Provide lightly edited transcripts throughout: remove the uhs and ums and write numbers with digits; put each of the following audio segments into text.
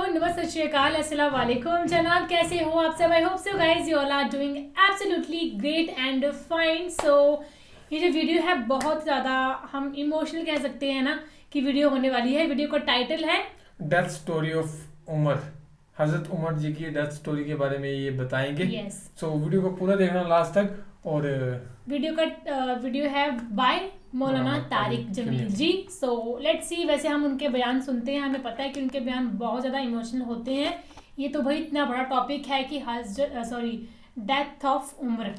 नमस्ते सत श्री अकाल अस्सलाम वालेकुम जनाब, कैसे हो आप सब? I hope so guys you all are doing absolutely great and fine. So ये जो वीडियो है बहुत ज़्यादा हम इमोशनल कह सकते हैं ना कि वीडियो होने वाली है। वीडियो का टाइटल है डेथ स्टोरी ऑफ उमर। हजरत उमर जी की डेथ स्टोरी के बारे में ये बताएंगे। यस। सो वीडियो को पूरा देखना लास्ट तक। और वीडियो है bye Maulana Tariq Jameel ji. So let's see, वैसे हम उनके बयान सुनते हैं, हमें पता है कि उनके बयान बहुत ज़्यादा इमोशनल होते हैं। ये तो भाई इतना बड़ा टॉपिक है कि death of Umar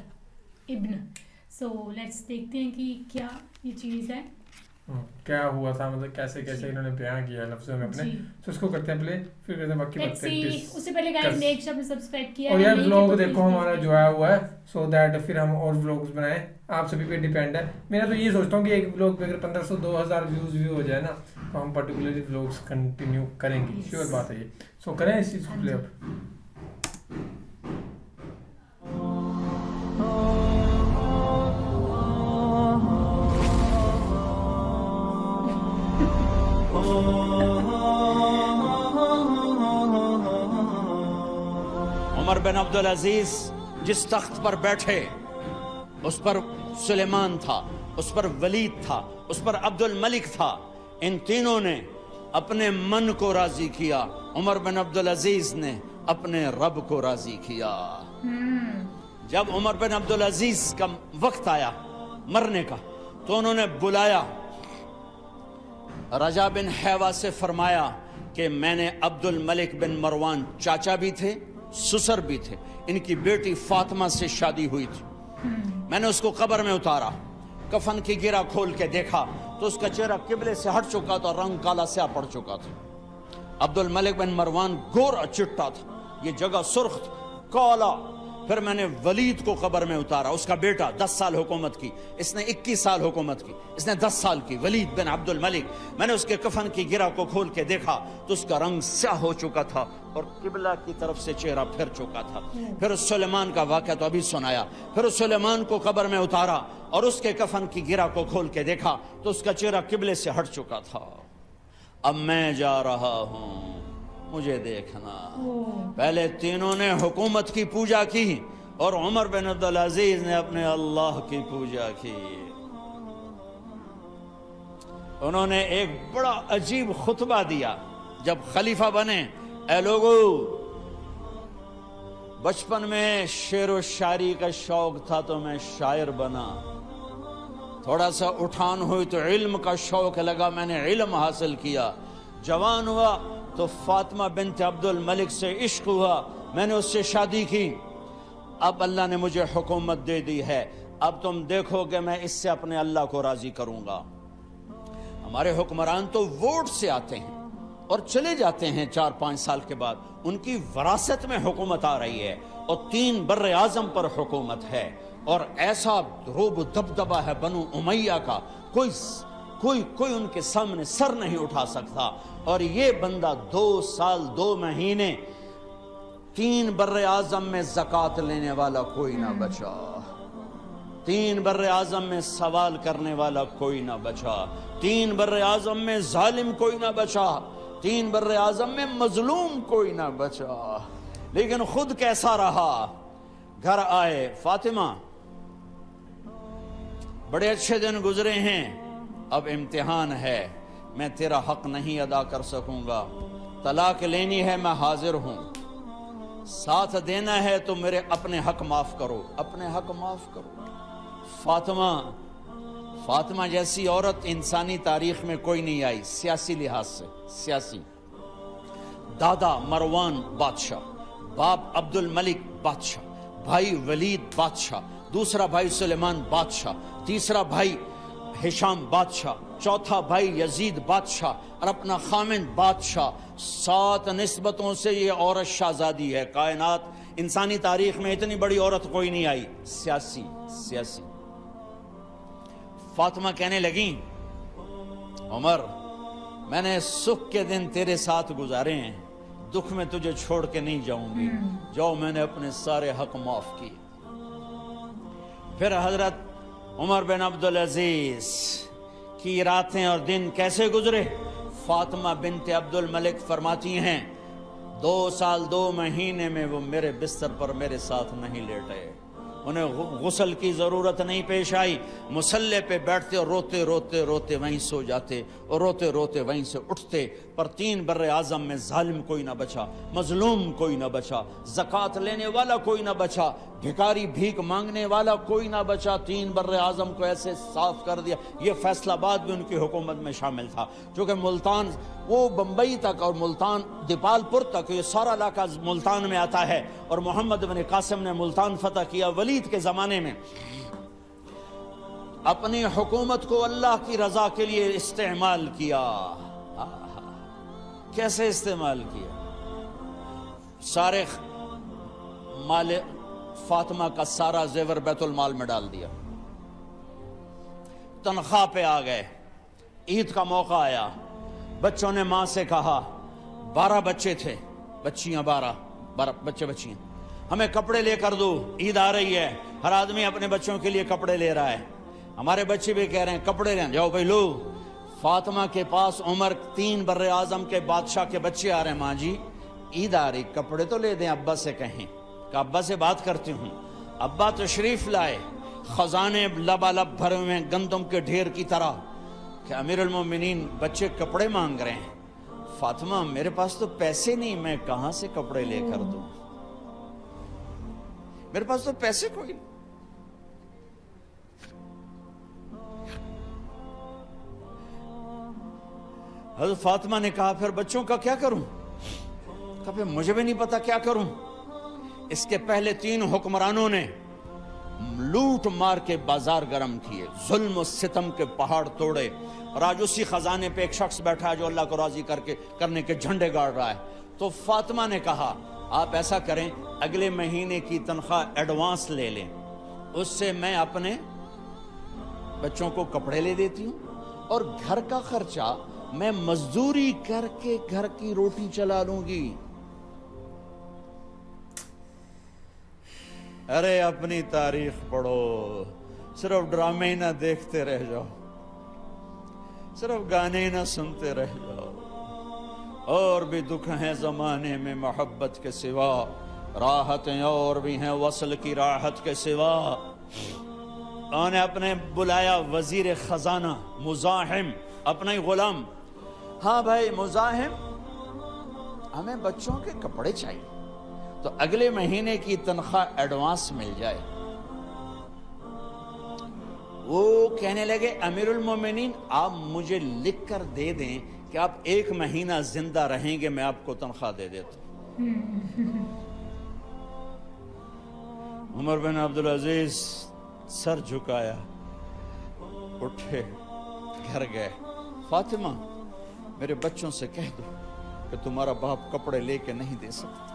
ibn. So let's देखते हैं कि क्या ये चीज़ है, क्या हुआ था, मतलब कैसे कैसे इन्होंने बयान किया लफ्ज़ों में अपने। तो इसको करते हैं प्ले, फिर करते हैं बाकी बातें। उससे पहले गाइस नेक्स्ट आपने सब्सक्राइब किया और है यार नहीं व्लॉग तो देखो हमारा जो है हुआ है, सो दैट फिर हम और व्लॉग्स बनाएं। आप सभी पे डिपेंड है। मेरा तो ये सोचता हूँ कि एक व्लॉग पे अगर 1500-2000 व्यूज भी हो जाए ना, तो हम पर्टिकुलरली व्लॉग्स कंटिन्यू करेंगे। श्योर बात है ये। सो करें इस चीज़ को प्ले अप। उमर बिन अब्दुल अजीज जिस तख्त पर बैठे उस पर सुलेमान था, उस पर वलीद था, उस पर अब्दुल मलिक था। इन तीनों ने अपने मन को राजी किया, उमर बिन अब्दुल अजीज ने अपने रब को राजी किया। जब उमर बिन अब्दुल अजीज का वक्त आया मरने का, तो उन्होंने बुलाया रजा बिन हैवा से, फरमाया कि मैंने अब्दुल मलिक बिन मरवान, चाचा भी थे ससुर भी थे, इनकी बेटी फातिमा से शादी हुई थी। मैंने उसको कब्र में उतारा, कफन की गिरा खोल के देखा तो उसका चेहरा किबले से हट चुका था, रंग काला स्याह पड़ चुका था। अब्दुल मलिक बिन मरवान गोरा चिट्टा था, ये जगह सुर्ख था, काला। फिर मैंने वलीद को कब्र में उतारा, उसका बेटा 10 साल हुकूमत की, इसने 21 साल हुकूमत की, इसने 10 साल की, वलीद बिन अब्दुल मलिक। मैंने उसके कफन की गिरा को खोल के देखा तो उसका रंग स्याह हो चुका था और किबला की तरफ से चेहरा फिर चुका था। फिर उस सुलेमान का वाक़या तो अभी सुनाया। फिर उस सुलेमान को कब्र में उतारा और उसके कफन की गिरा को खोल के देखा तो उसका चेहरा किबले से हट चुका था। अब मैं जा रहा हूं, मुझे देखना। पहले तीनों ने हुकूमत की पूजा की और उमर बिन अब्दुल अजीज ने अपने अल्लाह की पूजा की। उन्होंने एक बड़ा अजीब खुतबा दिया जब खलीफा बने। ऐ लोगो, बचपन में शेर व शायरी का शौक था तो मैं शायर बना, थोड़ा सा उठान हुई तो इल्म का शौक लगा, मैंने इल्म हासिल किया। जवान हुआ तो फातिमा बिन्त अब्दुल मलिक से इश्क हुआ, मैंने उससे शादी की। अब अल्लाह ने मुझे हुकूमत दे दी है, अब तुम देखोगे मैं इससे अपने अल्लाह को राजी करूंगा। हमारे हुक्मरान तो वोट से आते हैं और चले जाते हैं 4-5 साल के बाद, उनकी वरासत में हुकूमत आ रही है और 3 बर्रे आजम पर हुकूमत है और ऐसा रोब दबदबा है बनु उमैया का, कोई उनके सामने सर नहीं उठा सकता। और ये बंदा 2 साल 2 महीने 3 बर्रे आजम में ज़कात लेने वाला कोई ना बचा, 3 बर्रे आजम में सवाल करने वाला कोई ना बचा, 3 बर्रे आजम में जालिम कोई ना बचा, 3 बर्रे आजम में मजलूम कोई ना बचा। लेकिन खुद कैसा रहा? घर आए, फातिमा बड़े अच्छे दिन गुजरे हैं, अब इम्तिहान है, मैं तेरा हक नहीं अदा कर सकूंगा, तलाक लेनी है मैं हाजिर हूं, साथ देना है तो मेरे अपने हक माफ करो, अपने हक माफ करो। फातिमा जैसी औरत इंसानी तारीख में कोई नहीं आई, सियासी लिहाज से, सियासी। दादा मरवान बादशाह, बाप अब्दुल मलिक बादशाह, भाई वलीद बादशाह, दूसरा भाई सुलेमान बादशाह, तीसरा भाई हिशाम बादशाह, चौथा भाई यजीद बादशाह और अपना खामिन बादशाह। 7 निस्बतों से ये औरत शाहजादी है। कायनात इंसानी तारीख में इतनी बड़ी औरत कोई नहीं आई, सियासी। फातिमा कहने लगी, उमर मैंने सुख के दिन तेरे साथ गुजारे हैं, दुख में तुझे छोड़ के नहीं जाऊंगी, जाओ मैंने अपने सारे हक माफ किए। फिर हजरत उमर बिन अब्दुल अजीज की रातें और दिन कैसे गुजरे? फातिमा बिन्त अब्दुल मलिक फरमाती हैं 2 साल 2 महीने में वो मेरे बिस्तर पर मेरे साथ नहीं लेटे, उन्हें गुस्ल की ज़रूरत नहीं पेश आई। मुसल्ले पे बैठते और रोते रोते रोते वहीं सो जाते और रोते रोते वहीं से उठते। पर 3 बर्रे आज़म में जालिम कोई ना बचा, मजलूम कोई ना बचा, ज़कात लेने वाला कोई ना बचा, भिखारी भीख मांगने वाला कोई ना बचा। 3 बर्रे आज़म को ऐसे साफ कर दिया। ये फैसलाबाद भी उनकी हुकूमत में शामिल था, चूँकि मुल्तान वो बम्बई तक और मुल्तान दीपालपुर तक, ये सारा इलाका मुल्तान में आता है। और मोहम्मद बिन कासिम ने मुल्तान फतह किया वलीद के ज़माने में। अपनी हुकूमत को अल्लाह की रज़ा के लिए इस्तेमाल किया। कैसे इस्तेमाल किया? सारे माल फातिमा का सारा जेवर बैतुल माल में डाल दिया। तनख्वाह पे आ गए। ईद का मौका आया, बच्चों ने माँ से कहा, 12 बच्चे थे, बच्चियां 12 बच्चे बच्चियां, हमें कपड़े लेकर दो, ईद आ रही है, हर आदमी अपने बच्चों के लिए कपड़े ले रहा है। हमारे बच्चे भी कह रहे हैं कपड़े लें, जाओ भाई लो। फातिमा के पास उमर 3 बर्रे आजम के बादशाह के बच्चे आ रहे हैं, माँ जी ईद आ रही, कपड़े तो ले दें, अब्बा से कहें। कि अब्बा से बात करती हूँ। अब्बा तशरीफ लाए, खजाने लबालब भरे हुए गंदम के ढेर की तरह। कि अमीरुल मोमिनीन बच्चे कपड़े मांग रहे हैं। फातिमा मेरे पास तो पैसे नहीं, मैं कहां से कपड़े लेकर दूं, मेरे पास तो पैसे कोई नहीं। हज़रत फातिमा ने कहा फिर बच्चों का क्या करूं? कहा फिर मुझे भी नहीं पता क्या करूं। इसके पहले 3 हुक्मरानों ने लूट मार के बाजार गर्म किए, जुल्म और सितम के पहाड़ तोड़े, और आज उसी खजाने पे एक शख्स बैठा है जो अल्लाह को राजी करने के झंडे गाड़ रहा है। तो फातिमा ने कहा आप ऐसा करें, अगले महीने की तनख्वाह एडवांस ले लें, उससे मैं अपने बच्चों को कपड़े ले देती हूं, और घर का खर्चा मैं मजदूरी करके घर की रोटी चला लूंगी। अरे अपनी तारीख पढ़ो, सिर्फ ड्रामे ही ना देखते रह जाओ, सिर्फ गाने ही ना सुनते रह जाओ। और भी दुख हैं जमाने में मोहब्बत के सिवा, राहतें और भी हैं वसल की राहत के सिवा। उन्होंने अपने बुलाया वजीर खजाना मुजाहिम, अपना ही गुलाम। हाँ भाई मुजाहिम, हमें बच्चों के कपड़े चाहिए, तो अगले महीने की तनख्वाह एडवांस मिल जाए। वो कहने लगे अमीरुल मोमिनीन आप मुझे लिख कर दे दें कि आप 1 महीना जिंदा रहेंगे, मैं आपको तनख्वाह दे देता हूं। उमर बिन अब्दुल अजीज सर झुकाया, उठे, घर गए। फातिमा मेरे बच्चों से कह दो कि तुम्हारा बाप कपड़े लेके नहीं दे सकता।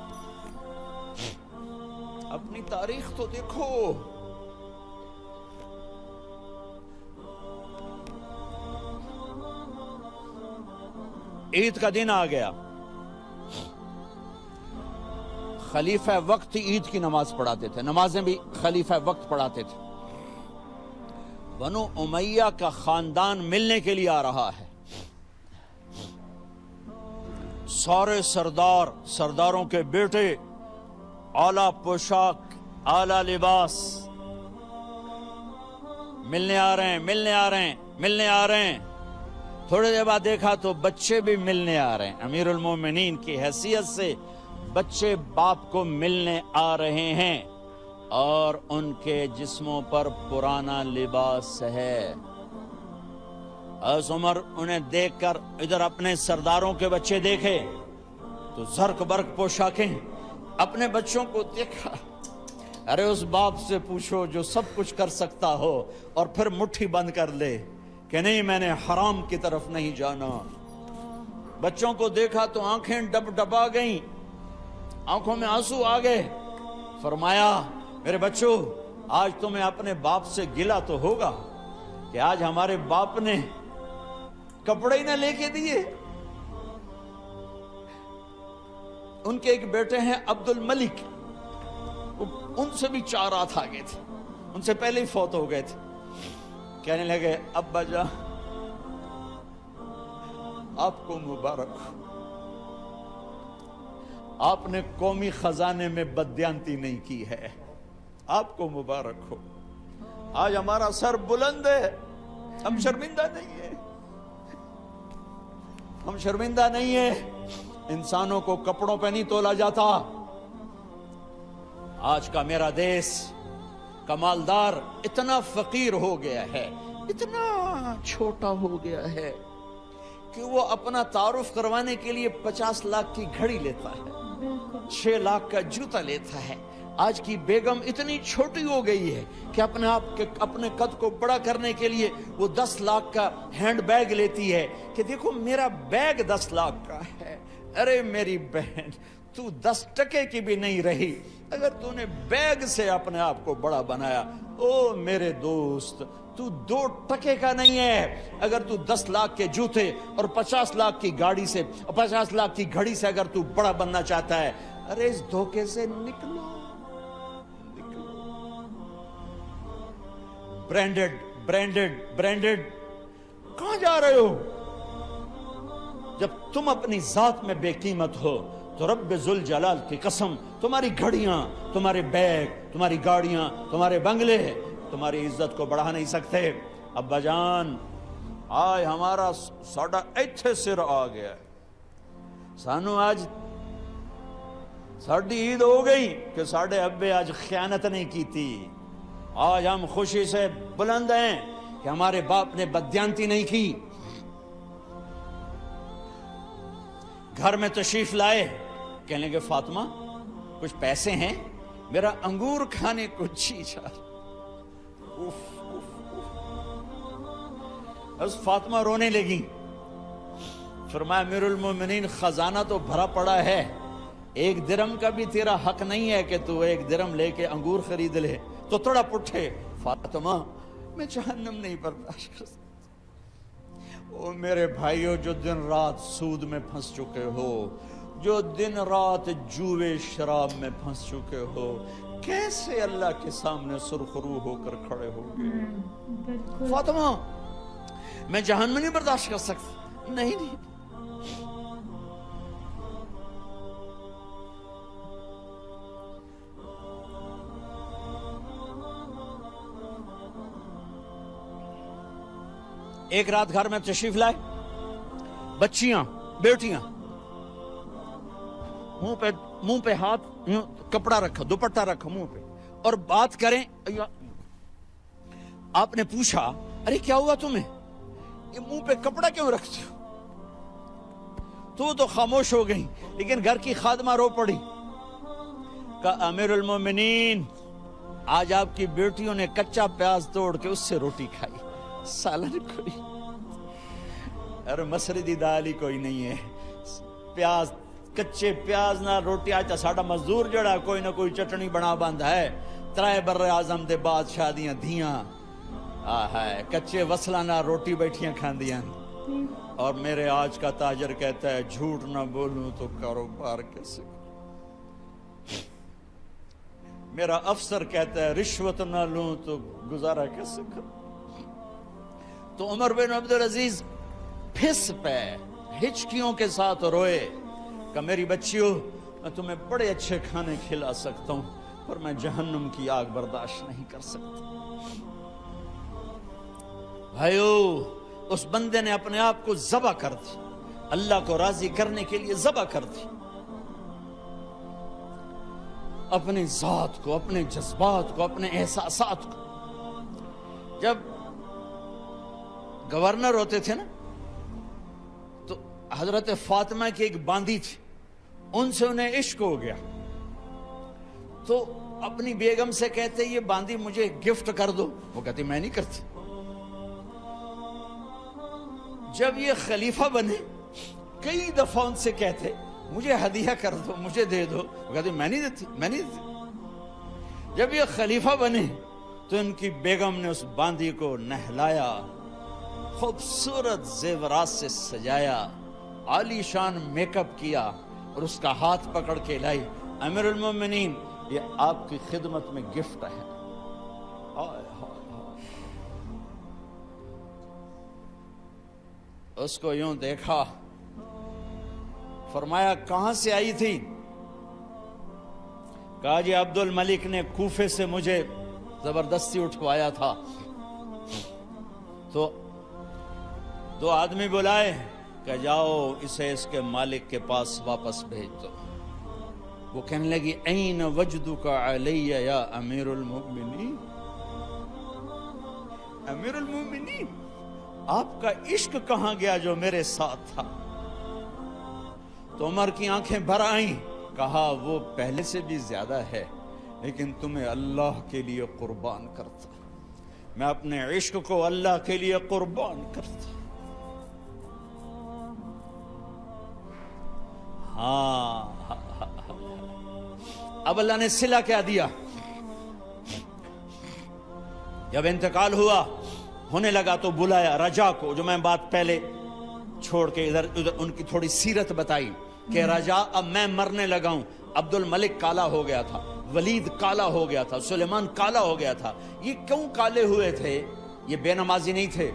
अपनी तारीख तो देखो। ईद का दिन आ गया, खलीफा वक्त ईद की नमाज पढ़ाते थे, नमाजें भी खलीफा वक्त पढ़ाते थे। बनु उमैया का खानदान मिलने के लिए आ रहा है। सारे सरदारों के बेटे आला पोशाक, आला लिबास, मिलने आ रहे हैं। थोड़ी देर बाद देखा तो बच्चे भी मिलने आ रहे हैं। अमीरुल मोमिनीन की हैसियत से बच्चे बाप को मिलने आ रहे हैं, और उनके जिस्मों पर पुराना लिबास है। उमर उन्हें देखकर इधर अपने सरदारों के बच्चे देखे तो जर्क बर्क पोशाकें, अपने बच्चों को देखा। अरे उस बाप से पूछो जो सब कुछ कर सकता हो और फिर मुट्ठी बंद कर ले कि नहीं मैंने हराम की तरफ नहीं जाना। बच्चों को देखा तो आंखें डबडबा गईं, आंखों में आंसू आ गए। फरमाया मेरे बच्चों आज तुम्हें अपने बाप से गिला तो होगा कि आज हमारे बाप ने कपड़े ही ना लेके दिए। उनके एक बेटे हैं अब्दुल मलिक, उनसे भी 4 रात आगे थे, उनसे पहले ही फौत हो गए थे। कहने लगे अब्बा जान आपको मुबारक, آپ نے قومی خزانے میں بددیانتی نہیں کی ہے، آپ کو مبارک ہو۔ آج ہمارا سر بلند ہے، ہم شرمندہ نہیں ہیں، ہم شرمندہ نہیں ہیں۔ انسانوں کو کپڑوں پہ نہیں تولا جاتا۔ آج کا میرا دیس کا مالدار اتنا فقیر ہو گیا ہے، اتنا چھوٹا ہو گیا ہے کہ وہ اپنا تعارف کروانے کے لیے 50 لاکھ کی گھڑی لیتا ہے، 6 لاکھ کا جوتا لیتا ہے۔ آج کی بیگم اتنی چھوٹی ہو گئی ہے کہ اپنے قد کو بڑا کرنے کے لیے وہ 10 لاکھ کا ہینڈ بیگ لیتی ہے کہ دیکھو میرا بیگ 10 لاکھ کا ہے۔ ارے میری بہن، تو 10 ٹکے کی بھی نہیں رہی اگر تو نے بیگ سے اپنے آپ کو بڑا بنایا۔ او میرے دوست، تو 2 ٹکے کا نہیں ہے اگر تو 10 لاکھ کے جوتے اور 50 لاکھ کی گاڑی سے، 50 لاکھ کی گھڑی سے اگر تو بڑا بننا چاہتا ہے۔ ارے اس دھوکے سے نکلو۔ برینڈڈ برینڈڈ برینڈڈ، کہاں جا رہے ہو؟ جب تم اپنی ذات میں بے قیمت ہو تو رب ذوالجلال کی قسم، تمہاری گھڑیاں، تمہارے بیگ، تمہاری گاڑیاں، تمہارے بنگلے تمہاری عزت کو بڑھا نہیں سکتے۔ ابا جان، آج ہمارا ساڈا ایتھے سر آ گیا، سانو آج ساڈی عید ہو گئی کہ ساڈے ابے آج خیانت نہیں کی تھی۔ آج ہم خوشی سے بلند ہیں کہ ہمارے باپ نے بددیانتی نہیں کی۔ گھر میں تشریف لائے، کہنے لگے فاطمہ کچھ پیسے ہیں، میرا انگور کھانے کو جی چاہ۔ بس فاطمہ رونے لگی۔ فرمایا امیر المومنین، خزانہ تو بھرا پڑا ہے، 1 درم کا بھی تیرا حق نہیں ہے کہ تو 1 درم لے کے انگور خرید لے۔ تو تھوڑا پٹھے، فاطمہ میں جہنم نہیں برداشت کر سکتا۔ او میرے بھائیو، جو دن رات سود میں پھنس چکے ہو، جو دن رات جوے شراب میں پھنس چکے ہو، کیسے اللہ کے سامنے سرخرو ہو کر کھڑے ہو گئے؟ فاطمہ میں جہنم نہیں برداشت کر سکتا۔ نہیں، ایک رات گھر میں تشریف لائے، بچیاں، بیٹیاں، منہ پہ ہاتھ، کپڑا رکھا، دوپٹہ رکھا منہ پہ، اور بات کریں۔ آپ نے پوچھا ارے کیا ہوا تمہیں، یہ منہ پہ کپڑا کیوں رکھتے ہو؟ تو وہ تو خاموش ہو گئی، لیکن گھر کی خادمہ رو پڑی۔ کہا امیر المومنین، آج آپ کی بیٹیوں نے کچا پیاز توڑ کے اس سے روٹی کھائی، سالن کوئی، ارے مسری دی دال ہی کوئی نہیں ہے، پیاز، کچے پیاز نہ روٹی۔ آج ساڈا مزدور جڑا کوئی نہ کوئی چٹنی بنا باندا ہے، 3 بر اعظم دے بادشاہ دیاں دھیاں ہے کچے وصلہ نہ روٹی بیٹھیاں کھاندیاں۔ اور میرے آج کا تاجر کہتا ہے جھوٹ نہ بولوں تو کاروبار کیسے، میرا افسر کہتا ہے رشوت نہ لوں تو گزارا کیسے کروں۔ تو عمر بن عبدالعزیز پھس پہ ہچکیوں کے ساتھ روئے کہ میری بچیوں، میں تمہیں بڑے اچھے کھانے کھلا سکتا ہوں پر میں جہنم کی آگ برداشت نہیں کر سکتا۔ بھائیو، اس بندے نے اپنے آپ کو ذبح کر دی، اللہ کو راضی کرنے کے لیے ذبح کر دی، اپنی ذات کو، اپنے جذبات کو، اپنے احساسات کو۔ جب گورنر ہوتے تھے نا تو حضرت فاطمہ کی ایک باندی تھی، ان سے انہیں عشق ہو گیا، تو اپنی بیگم سے کہتے یہ باندی مجھے گفٹ کر دو، وہ کہتی میں نہیں کرتی۔ جب یہ خلیفہ بنے کئی دفعہ ان سے کہتے مجھے ہدیہ کر دو، مجھے دے دو، وہ کہتے میں نہیں دیتی، میں نہیں دیتی۔ جب یہ خلیفہ بنے تو ان کی بیگم نے اس باندی کو نہلایا، خوبصورت زیورات سے سجایا، عالی شان میک اپ کیا اور اس کا ہاتھ پکڑ کے لائی، امیر المومنین یہ آپ کی خدمت میں گفٹ ہے۔ اس کو یوں دیکھا، فرمایا کہاں سے آئی تھی؟ کہا جی عبد الملک نے کوفے سے مجھے زبردستی اٹھوایا تھا، تو دو آدمی بلائے کہ جاؤ اسے اس کے مالک کے پاس واپس بھیج دو. وہ کہنے لگی این وجدک علی یا امیر المؤمنین، امیر المؤمنین آپ کا عشق کہاں گیا جو میرے ساتھ تھا؟ تو عمر کی آنکھیں بھر آئیں، کہا وہ پہلے سے بھی زیادہ ہے، لیکن تمہیں اللہ کے لیے قربان کرتا، میں اپنے عشق کو اللہ کے لیے قربان کرتا. ہاں اب اللہ نے صلہ کیا دیا. جب انتقال ہوا ہونے لگا تو بلایا رجا کو، جو میں بات پہلے چھوڑ کے ادھر ان کی تھوڑی سیرت بتائی کہ رجا اب میں مرنے لگا ہوں. عبد الملک کالا ہو گیا تھا، ولید کالا ہو گیا تھا، سلیمان کالا ہو گیا تھا. یہ کیوں کالے ہوئے تھے؟ یہ بے نمازی نہیں تھے،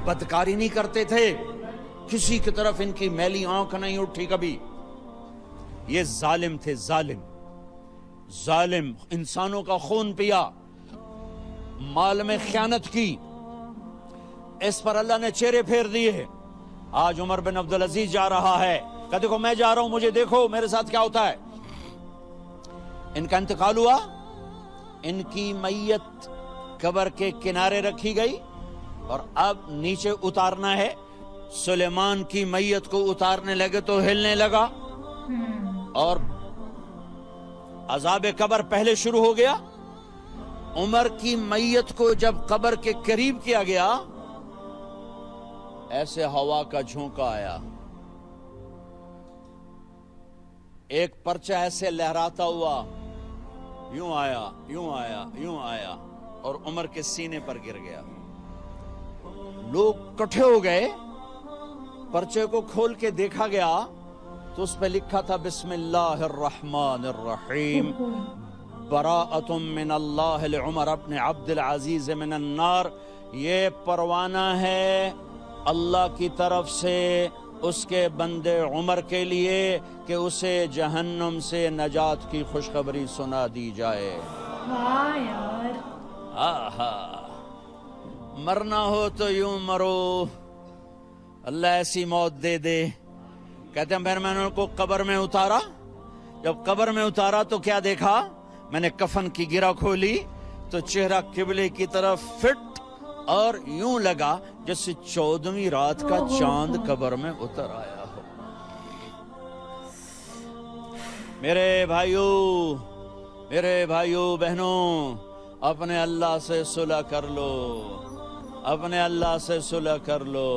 بدکاری نہیں کرتے تھے، کسی کی طرف ان کی میلی آنکھ نہیں اٹھی کبھی. یہ ظالم تھے، ظالم ظالم، انسانوں کا خون پیا، مال میں خیانت کی. اس پر اللہ نے چہرے پھیر دیے. آج عمر بن عبدالعزیز جا رہا ہے کہ دیکھو میں جا رہا ہوں، مجھے دیکھو میرے ساتھ کیا ہوتا ہے. ان کا انتقال ہوا، ان کی میت قبر کے کنارے رکھی گئی اور اب نیچے اتارنا ہے. سلیمان کی میت کو اتارنے لگے تو ہلنے لگا اور عذاب قبر پہلے شروع ہو گیا. عمر کی میت کو جب قبر کے قریب کیا گیا، ایسے ہوا کا جھونکا آیا، ایک پرچہ ایسے لہراتا ہوا یوں آیا یوں آیا یوں آیا اور عمر کے سینے پر گر گیا. لوگ کٹھے ہو گئے، پرچے کو کھول کے دیکھا گیا تو اس پہ لکھا تھا بسم اللہ الرحمن الرحیم براءۃ من اللہ لعمر بن عبد العزیز من النار. یہ پروانہ ہے اللہ کی طرف سے اس کے بندے عمر کے لیے کہ اسے جہنم سے نجات کی خوشخبری سنا دی جائے. واہ یار، آہا، مرنا ہو تو یوں مرو، اللہ ایسی موت دے دے. کہتے ہیں پھر میں نے ان کو قبر میں اتارا. جب قبر میں اتارا تو کیا دیکھا؟ میں نے کفن کی گرہ کھولی تو چہرہ قبلے کی طرف فٹ اور یوں لگا جیسے 14ویں رات کا چاند قبر میں اتر آیا ہو. میرے بھائیوں بہنوں، اپنے اللہ سے صلح کر لو، اپنے اللہ سے صلح کر لو.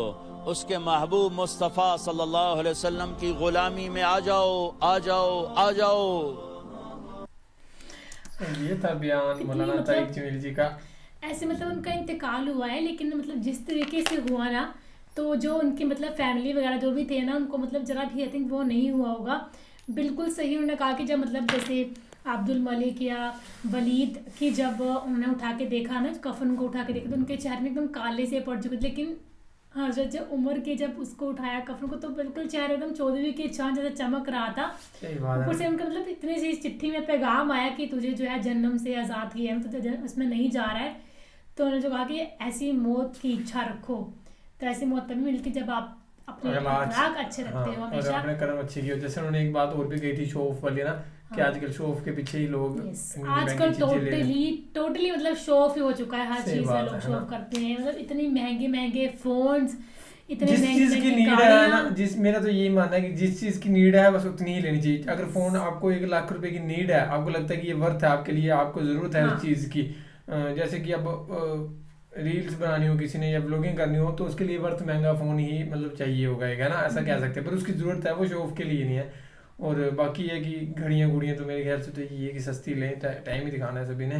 اس کے محبوب مصطفیٰ صلی اللہ علیہ وسلم کی غلامی میں آ جاؤ آ جاؤ آ جاؤ. یہ تھا بیان مولانا طارق جمیل جی کا. ایسے مطلب ان کا انتقال ہوا ہے، لیکن مطلب جس طریقے سے ہوا نا، تو جو ان کی مطلب فیملی وغیرہ جو بھی تھے نا، ان کو مطلب ذرا بھی آئی تھنک وہ نہیں ہوا ہوگا. بالکل صحیح انہوں نے کہا کہ جب مطلب جیسے عبد الملک یا ولید کی جب انہوں نے اٹھا کے دیکھا نا، کفن کو اٹھا کے دیکھا تو ان کے چہرے میں ایک دم کالے سے پڑ چکے تھے. لیکن حضرت عمر کے جب اس کو اٹھایا کفن کو تو بالکل چہرہ ایک دم 14ویں کے چاند جیسے چمک رہا تھا. اوپر سے ان کا مطلب اتنے سے چٹھی میں پیغام آیا کہ تجھے جو ہے جہنم سے آزاد کیا ہے، تو اس میں نہیں جا رہا ہے. تو انہوں نے جو کہا کہ ایسی موت کی اچھا رکھو، تو ایسی موت تبھی ملتی جب آپ اپنے اخلاق اچھے رکھتے ہو، ہمیشہ اپنے کرم اچھے کیے. جیسے انہوں نے ایک بات اور بھی کہی تھی شو آف والی نا، کہ آج کل شو آف کے پیچھے ہی لوگ آج کل ٹوٹلی مطلب شو آف ہی ہو چکا ہے. ہر چیز میں لوگ شو آف کرتے ہیں، مطلب اتنی مہنگے فونز، اتنے جس چیز کی نیڈ ہے نا، میرا تو یہی ماننا ہے کہ جس چیز کی نیڈ ہے بس اتنی ہی لینی چاہیے. اگر فون آپ کو 1 لاکھ روپے کی نیڈ ہے، آپ کو لگتا ہے کہ یہ ورتھ ہے آپ کے لیے، آپ کو ضرورت ہے اس چیز کی، جیسے کہ اب ریلز بنانی ہو کسی نے یا بلاگنگ کرنی ہو تو اس کے لیے ورتھ مہنگا فون ہی مطلب چاہیے ہوگا نا، ایسا کہہ سکتے ہیں. پر اس کی ضرورت ہے، وہ شو آف کے لیے نہیں ہے. اور باقی یہ کہ گھڑیاں تو میرے خیال سے تو یہ ہے کہ سستی لیں، ٹائم ہی دکھانا ہے سبھی نے،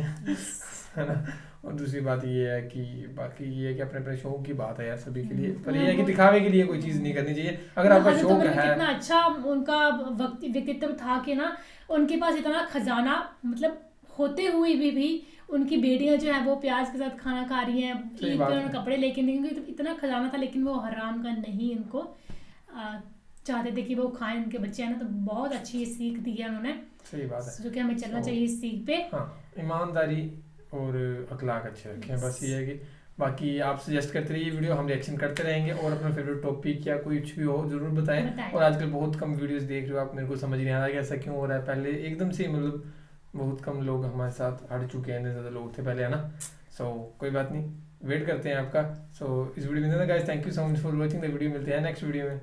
ہے نا. اور دوسری بات یہ ہے کہ باقی یہ ہے کہ اپنے شوق کی بات ہے یار سبھی کے لیے. پر یہ ہے کہ دکھاوے کے لیے کوئی چیز نہیں کرنی چاہیے. اگر آپ کا شوق ہے، اتنا اچھا ان کا ویکتو تھا کہ نا، ان کے پاس اتنا خزانہ مطلب ہوتے ہوئے بھی ان کی بیٹیاں جو ہیں وہ پیاز کے ساتھ کھانا کھا رہی ہیں، عید پہ کپڑے لے کے نہیں، اتنا خزانہ تھا، لیکن وہ حرام کا نہیں ان کو चाहते थे कि वो खाएं उनके बच्चे, हैं ना, तो बहुत अच्छी सीख दी है उन्होंने, सही बात है, जो कि हमें चलना So, चाहिए इस सीख पे। हाँ ईमानदारी और अखलाक अच्छे रखें, बस ये है कि बाकी आप सजेस्ट करते रहिए वीडियो, हम रिएक्शन करते रहेंगे, और अपना फेवरेट टॉपिक या कुछ भी हो जरूर बताएं। और आजकल बहुत कम वीडियोस देख रहे हो आप, मेरे को समझ नहीं आ रहा कि ऐसा क्यों हो रहा है। पहले एकदम से मतलब बहुत कम लोग हमारे साथ हट चुके हैं, ज़्यादा लोग थे पहले, है ना। सो कोई बात नहीं, वेट करते हैं आपका। सो इस वीडियो में guys, thank you so much for watching the video, मिलते हैं नेक्स्ट वीडियो में।